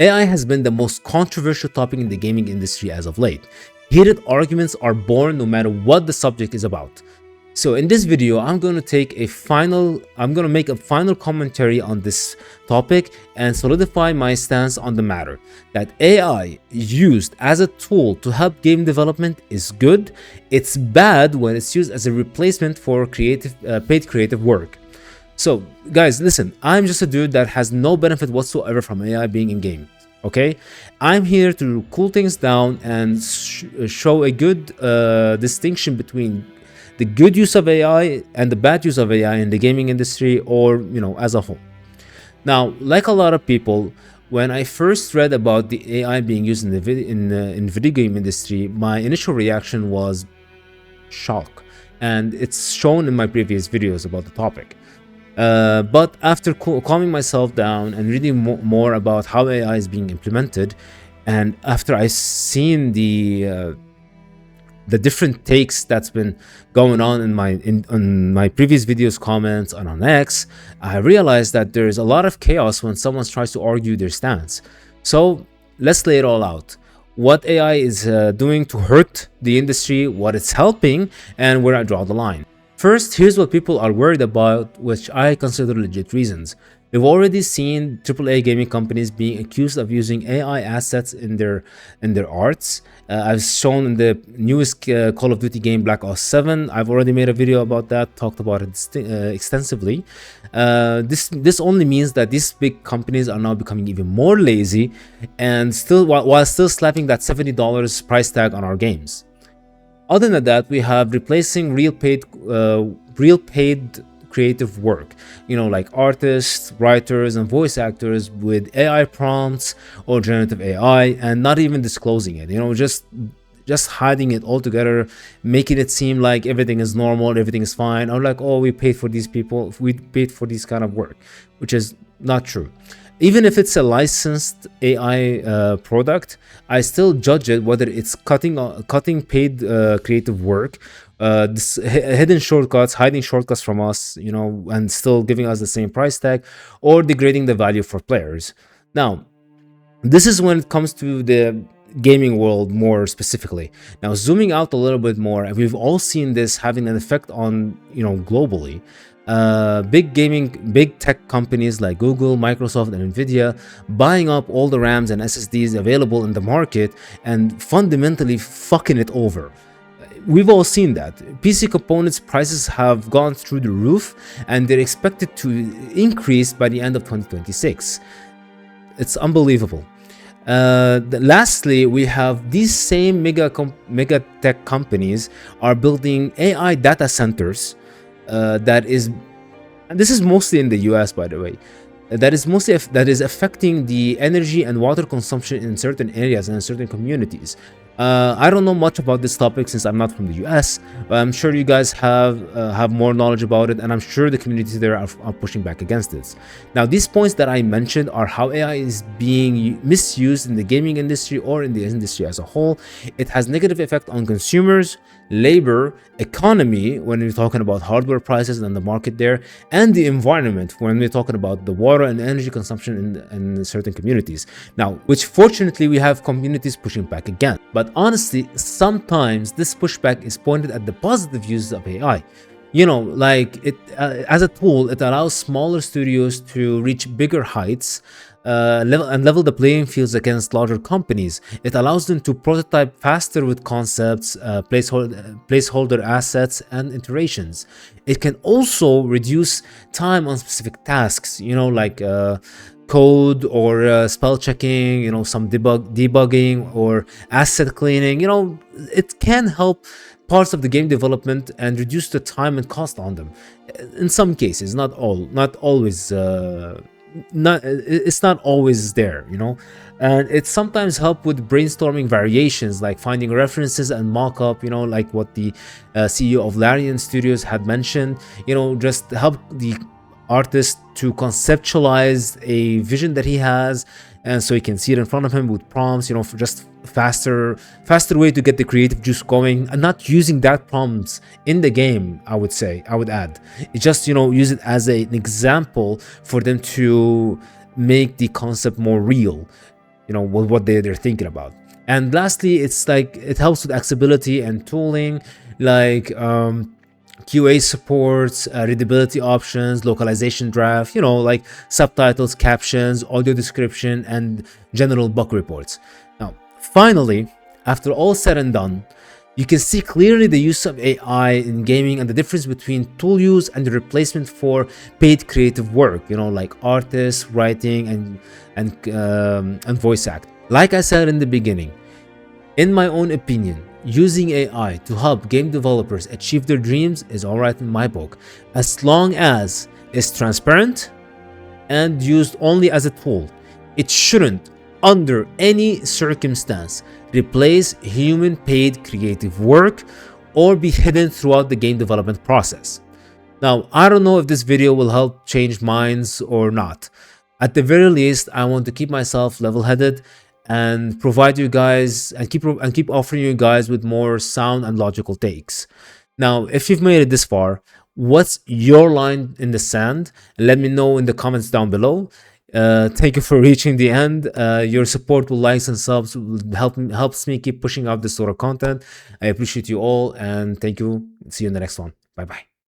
AI has been the most controversial topic in the gaming industry as of late. Heated arguments are born no matter what the subject is about. So in this video, I'm going to make a final commentary on this topic and solidify my stance on the matter that AI used as a tool to help game development is good. It's bad when it's used as a replacement for paid creative work. So, guys, listen, I'm just a dude that has no benefit whatsoever from AI being in game. Okay, I'm here to cool things down and show a good distinction between the good use of AI and the bad use of AI in the gaming industry, or as a whole. Now, like a lot of people, when I first read about the AI being used in the video game industry, my initial reaction was shock, and it's shown in my previous videos about the topic. But after calming myself down and reading more about how AI is being implemented, and after I've seen the different takes that's been going on on my previous videos, comments, and on X, I realized that there's a lot of chaos when someone tries to argue their stance. So let's lay it all out. What AI is doing to hurt the industry, what it's helping, and where I draw the line. First, here's what people are worried about, which I consider legit reasons. We've already seen AAA gaming companies being accused of using AI assets in their arts. I've shown in the newest Call of Duty game, Black Ops 7. I've already made a video about that, talked about it extensively. This only means that these big companies are now becoming even more lazy, and while still slapping that $70 price tag on our games. Other than that, we have replacing real paid creative work, like artists, writers, and voice actors with AI prompts or generative AI, and not even disclosing it. Just hiding it altogether, making it seem like everything is normal, everything is fine, or like, oh, we paid for these people, we paid for this kind of work, which is not true. Even if it's a licensed AI product, I still judge it whether it's cutting paid creative work, hiding shortcuts from us, and still giving us the same price tag, or degrading the value for players. Now, this is when it comes to the gaming world more specifically. Now, zooming out a little bit more, we've all seen this having an effect on, globally. Big tech companies like Google, Microsoft, and Nvidia buying up all the RAMs and SSDs available in the market and fundamentally fucking it over. We've all seen that. PC components prices have gone through the roof, and they're expected to increase by the end of 2026. It's unbelievable. Lastly, we have these same mega tech companies are building AI data centers. This is mostly in the US, by the way. That is affecting the energy and water consumption in certain areas and in certain communities. I don't know much about this topic since I'm not from the US, but I'm sure you guys have more knowledge about it, and I'm sure the communities there are pushing back against this. Now, these points that I mentioned are how AI is being misused in the gaming industry or in the industry as a whole. It has negative effect on consumers, labor, economy when we're talking about hardware prices and the market there, and the environment when we're talking about the water and energy consumption in certain communities. Now, which fortunately we have communities pushing back again. But honestly, sometimes this pushback is pointed at the positive uses of AI. Like it as a tool, it allows smaller studios to reach bigger heights, level the playing fields against larger companies. It allows them to prototype faster with concepts, placeholder assets, and iterations. It can also reduce time on specific tasks, like code or spell checking, some debugging or asset cleaning. It can help parts of the game development and reduce the time and cost on them. In some cases, not always. It's not always there, and it sometimes help with brainstorming variations, like finding references and mock-up, like what the CEO of Larian Studios had mentioned, just help the artist to conceptualize a vision that he has, and so he can see it in front of him with prompts, for just faster way to get the creative juice going, and not using that prompts in the game. I would add it, just use it as an example for them to make the concept more real. with what they're thinking about. And lastly, it's like it helps with accessibility and tooling, like QA supports, readability options, localization draft, like subtitles, captions, audio description, and general bug reports. Now, finally, after all said and done, you can see clearly the use of AI in gaming and the difference between tool use and the replacement for paid creative work, like artists, writing, and voice act. Like I said in the beginning, in my own opinion, using AI to help game developers achieve their dreams is alright in my book, as long as it's transparent and used only as a tool. It shouldn't, under any circumstance, replace human paid creative work or be hidden throughout the game development process. Now, I don't know if this video will help change minds or not. At the very least, I want to keep myself level-headed and provide you guys and keep offering you guys with more sound and logical takes. Now, if you've made it this far, what's your line in the sand? Let me know in the comments down below. Thank you for reaching the end. Your support with likes and subs will helps me keep pushing out this sort of content. I appreciate you all, and thank you. See you in the next one. Bye bye.